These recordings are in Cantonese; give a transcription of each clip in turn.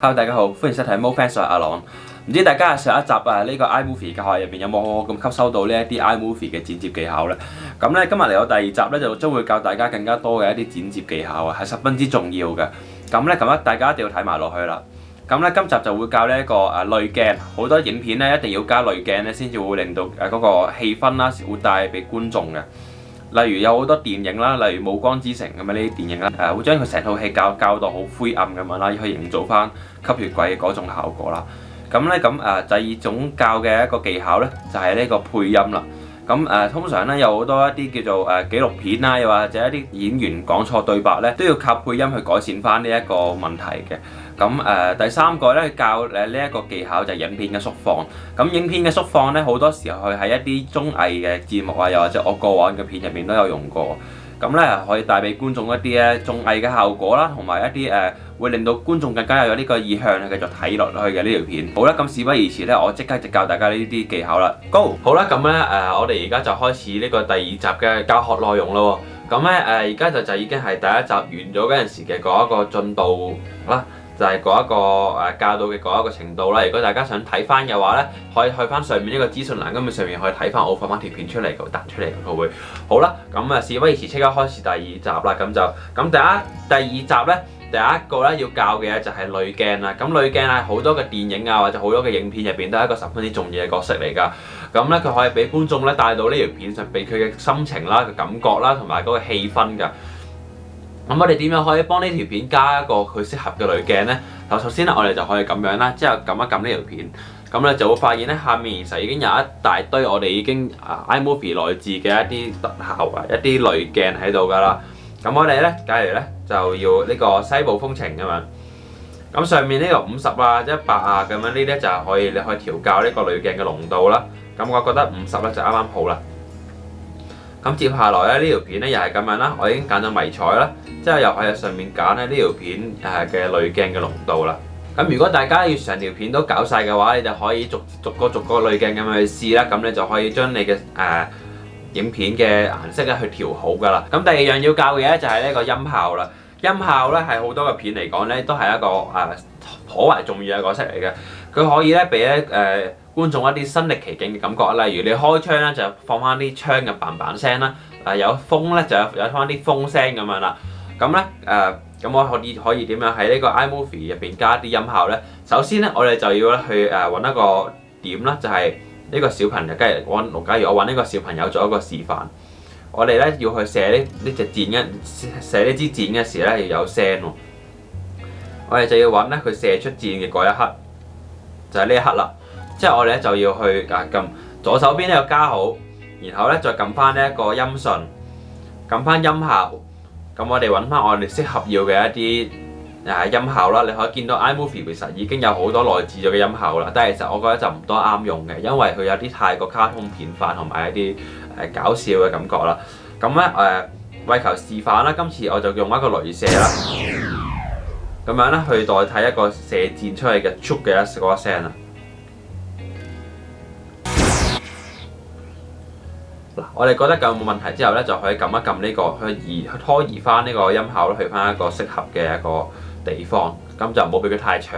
Hello，大家好，歡迎收睇 MoFans，我係阿朗。唔知大家上一集呢個 iMovie 教學入邊有冇好好咁吸收到呢一啲 iMovie 嘅剪接技巧呢？咁咧今日嚟到第二集咧，就將會教大家更加多嘅一啲剪接技巧啊，係十分之重要嘅。咁咧大家一定要睇埋落去啦。咁咧今集就會教呢一個濾鏡，好多影片咧一定要加濾鏡咧，先至會令到嗰個氣氛啦，會帶俾觀眾嘅。例如有好多電影啦，例如《暮光之城》咁樣呢啲電影啦，會將佢成套戲教到好灰暗咁樣啦，去營造翻吸血鬼嘅嗰種效果啦。咁咧第二種教嘅一個技巧咧，就係呢個配音啦。咁通常咧有好多一啲叫做紀錄片啦，又或者一啲演員講錯對白咧，都要靠配音去改善翻呢一個問題嘅。咁第三個咧教呢一個技巧就係影片嘅縮放。咁影片嘅縮放咧，好多時候佢喺一啲綜藝嘅節目啊，又或者我過往嘅片入邊都有用過。咁咧可以帶俾觀眾一啲咧綜藝嘅效果啦，同埋一啲會令到觀眾更加有呢個意向去繼續睇落去嘅呢條片。好啦，咁事不宜遲咧，我即刻就教大家呢啲技巧啦。Go！ 好啦，咁咧我哋而家就開始呢個第二集嘅教學內容咯。咁咧而家就已經係第一集完咗嗰陣時嘅嗰一個進度啦。就係嗰一個教到嘅嗰一個程度啦。如果大家想睇翻嘅話咧，可以去翻上面呢個資訊欄，咁上面可以睇翻我放翻條片出嚟，佢彈出嚟佢會好啦。咁事不宜遲，即刻開始第二集啦。第二集咧，第一個咧要教嘅就係濾鏡啦。咁濾鏡係好多嘅電影啊，或者好多嘅影片入邊都係一個十分之重要嘅角色嚟㗎。咁咧佢可以俾觀眾咧帶到呢條片上，俾佢嘅心情啦、嘅感覺啦，同埋嗰個氣氛㗎。咁我哋點樣可以幫呢條片加一個佢適合嘅濾鏡呢？首先咧，我哋就可以咁樣啦，之後撳一撳呢條片，咁咧就會發現咧下面其實已經有一大堆我哋已經iMovie 內置嘅一啲特效啊、一啲濾鏡喺度㗎啦。咁我哋咧，假如咧就要呢個西部風情咁樣，咁上面呢個50啊、100啊咁樣呢啲就係你可以調校呢個濾鏡嘅濃度啦。咁我覺得50咧就啱啱好啦。咁接下來咧呢條片咧又係咁樣啦，我已經揀咗迷彩啦，之後又喺上面揀咧呢條片嘅濾鏡嘅濃度啦。咁如果大家要成條片都搞晒嘅話，你就可以逐個濾鏡咁樣去試啦。咁你就可以將你嘅影片嘅顏色咧去調好㗎啦。咁第二樣要教嘅咧就係呢個音效啦。音效咧係好多嘅片嚟講咧都係一個頗為重要嘅角色嚟嘅。佢可以咧俾觀眾一啲身臨其境嘅感覺，例如你開窗咧就放翻啲窗嘅嘭嘭聲啦，有風咧就有翻啲風聲咁樣啦。咁咧咁我可以點樣喺呢個 iMovie 入邊加啲音效咧？首先咧我哋就要去揾一個點啦，就係呢個小朋友。假如我揾呢個小朋友做一個示範，我哋咧要去射呢隻箭射呢支箭嘅時咧要有聲喎。我哋就要揾咧佢射出箭嘅嗰一刻，就係呢一刻啦。之後我哋咧就要去撳左手邊呢個加號，然後咧再撳翻呢一個音順，撳翻音效。咁我哋揾翻我哋適合要嘅一啲音效啦。你可以見到 iMovie 其實已經有好多內置咗嘅音效啦，但係其實我覺得就唔多啱用嘅，因為佢有啲太過卡通片化同埋一啲搞笑嘅感覺啦。咁咧為求示範啦，今次我就用一個鐳射啦，咁樣咧去代替一個射箭出去嘅啾嘅嗰一聲啦。我哋覺得咁冇問題之後咧，就可以撳一撳呢個去拖移翻呢個音效去翻一個適合嘅一個地方，咁就唔好俾佢太長。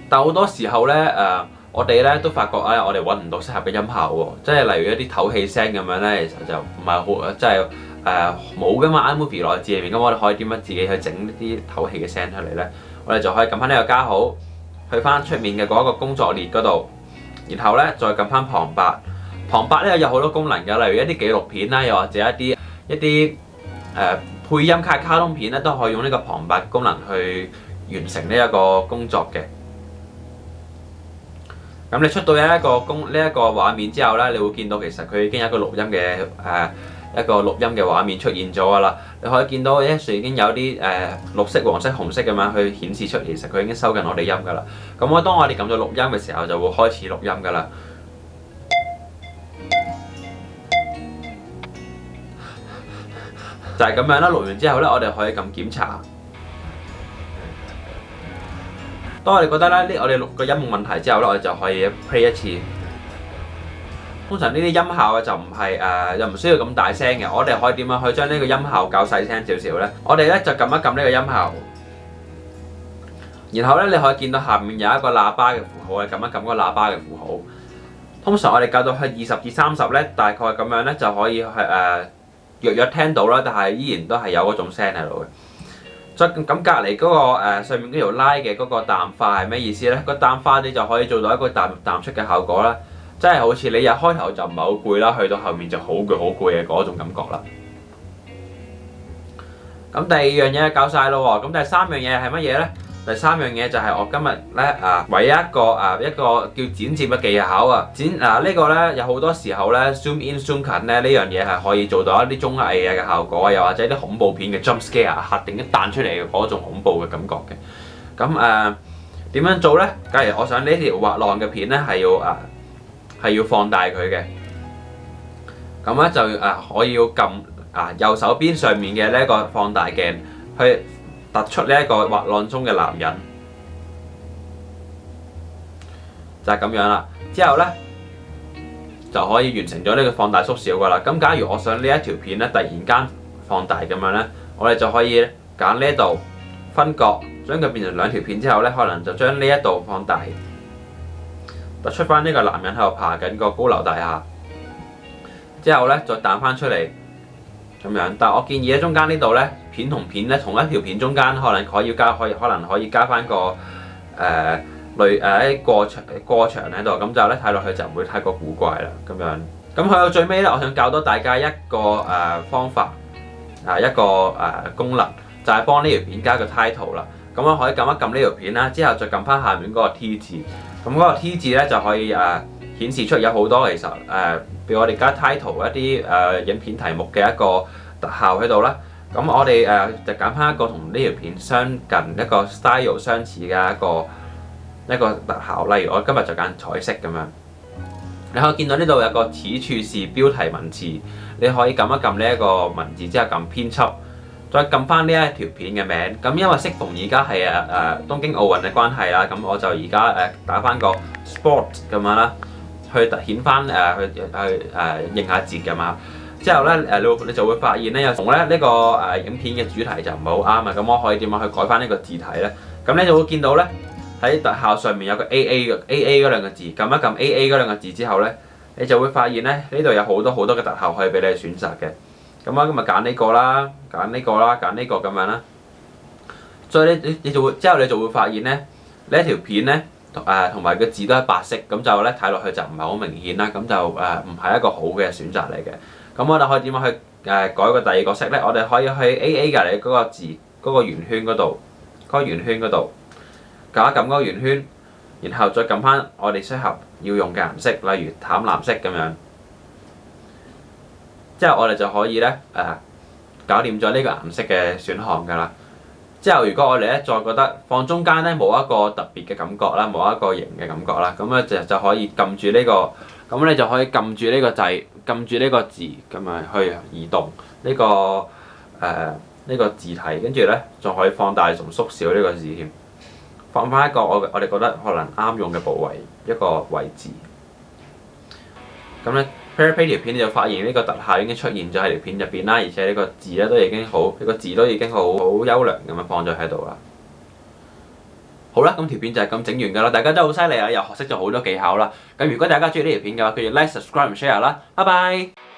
但好多時候咧我哋咧都發覺我哋揾唔到適合嘅音效喎，即係例如一啲唞氣聲咁樣咧，其實就唔係好即係冇噶嘛 iMovie 內置入面。咁我哋可以點樣自己去整啲唞氣嘅聲出嚟咧？我哋就可以撳翻呢個加號，去翻出面嘅嗰一個工作列嗰度。然後咧，再撳翻旁白。旁白咧有好多功能㗎，例如一啲紀錄片啦，又或者一啲配音卡通片咧，都可以用呢個旁白功能去完成呢一個工作嘅。咁你出到呢一個畫面之後咧，你會見到其實佢已經有一個錄音嘅畫面出現咗㗎啦。你可以見到已經有啲綠色、黃色、紅色咁樣去顯示出，其實佢已經收緊我哋音㗎啦。咁當我哋撳咗錄音嘅時候，就會開始錄音㗎啦。就係咁樣啦。錄完之後咧，我哋可以撳檢查。當我哋覺得咧我哋錄個音冇問題之後咧，我哋就可以 play 一次。通常呢啲音效就唔係又唔需要咁大聲嘅，我哋可以點樣去將呢個音效較細聲少少咧？我哋咧就撳一撳呢個音效，然後咧，你可以見到下面有一個喇叭嘅符號，撳一撳嗰個喇叭嘅符號。通常我哋校到去20至30咧，大概咁樣咧就可以係約約聽到啦，但係依然都係有嗰種聲喺度嘅。再咁隔離嗰個上面嗰條拉嘅嗰個淡化係咩意思咧？個淡化你就可以做到一個淡出嘅效果啦，即係好似你一開頭就唔係好攰啦，去到後面就好攰嘅嗰種感覺啦。咁第二樣嘢教晒咯喎，咁第三樣嘢係乜嘢咧？第三樣嘢就係我今日咧唯一一個叫剪接嘅技巧啊！呢個咧有好多時候咧 zoom in zoom 近咧呢樣嘢係可以做到一啲綜藝嘅效果，又或者啲恐怖片嘅 jump scare 嚇定一彈出嚟嘅嗰種恐怖嘅感覺嘅。咁點樣做咧？假如我想呢條滑浪嘅片咧係要放大佢嘅，咁咧就我要撳右手邊上面嘅呢一個放大鏡去突出呢一個滑浪中嘅男人，就係咁樣啦。之後咧就可以完成咗呢個放大縮小噶啦。咁假如我想呢一條片咧突然間放大咁樣咧，我哋就可以揀呢一度分割，將佢變成兩條片之後咧，可能就將呢一度放大，突出翻呢個男人喺度爬緊個高樓大廈，之後咧再彈翻出嚟。咁樣，但係我建議咧，中間呢度咧，片同片咧，同一條片中間可能可以加翻個過場喺度，咁就咧睇落去就唔會太過古怪啦。咁樣，咁去到最尾咧，我想教多大家一個方法，一個功能，就係幫呢條片加個 title 啦。咁我可以撳一撳呢條片啦，之後再撳翻下面嗰個 T 字，咁嗰個 T 字咧就可以顯示出有好多其實俾我哋加 title 一啲影片題目嘅一個特效喺度啦。咁我哋就揀翻一個同呢條片相近一個 style 相似嘅一個特效。例如我今日就揀彩色咁樣。你可以見到呢度有個此處是標題文字，你可以撳一撳呢一個文字之後撳編輯，再撳翻呢一條片嘅名。咁因為適逢而家係東京奧運嘅關係啦，咁我就而家打翻個 sport 咁樣啦。去突顯翻去應下節㗎嘛，之後咧你就會發現咧，有同咧呢個影片嘅主題就唔係好啱啊。咁我可以點樣去改翻呢個字體咧？咁你就會見到咧喺特效上面有個 AA 嗰兩個字，撳一撳 AA 嗰兩個字之後咧，你就會發現咧呢度有好多嘅特效可以俾你選擇嘅。咁啊，咁咪揀呢個啦，揀呢個啦，揀呢個咁樣啦。所以你就會發現咧呢一條片咧。同埋個字都係白色，咁就咧睇落去就唔係好明顯啦，咁就唔係一個好嘅選擇嚟嘅。咁我哋可以點樣去改個第二個色咧？我哋可以去 AA 隔離嗰個字嗰個圓圈嗰度，撳一撳嗰個圓圈，然後再撳翻我哋適合要用嘅顏色，例如淡藍色咁樣。之後我哋就可以咧搞掂咗呢個顏色嘅選項㗎啦。之後，如果我哋咧再覺得放中間咧冇一個特別嘅感覺啦，冇一個型嘅感覺啦，咁咧就可以撳住呢個，咁你就可以撳住呢個掣，撳住呢個字，咁啊去移動呢個字體，跟住咧仲可以放大同縮小呢個字添，放翻一個我哋覺得可能啱用嘅部位一個位置。咁咧 play 條片你就發現呢個特效已經出現咗喺條片入邊啦，而且呢個字咧都已經好優良咁樣放咗喺度啦。好啦，咁條片就係咁整完㗎啦，大家都好犀利啊，又學識咗好多技巧啦。咁如果大家中意呢條片嘅話，記住 like、subscribe、share 啦，拜拜。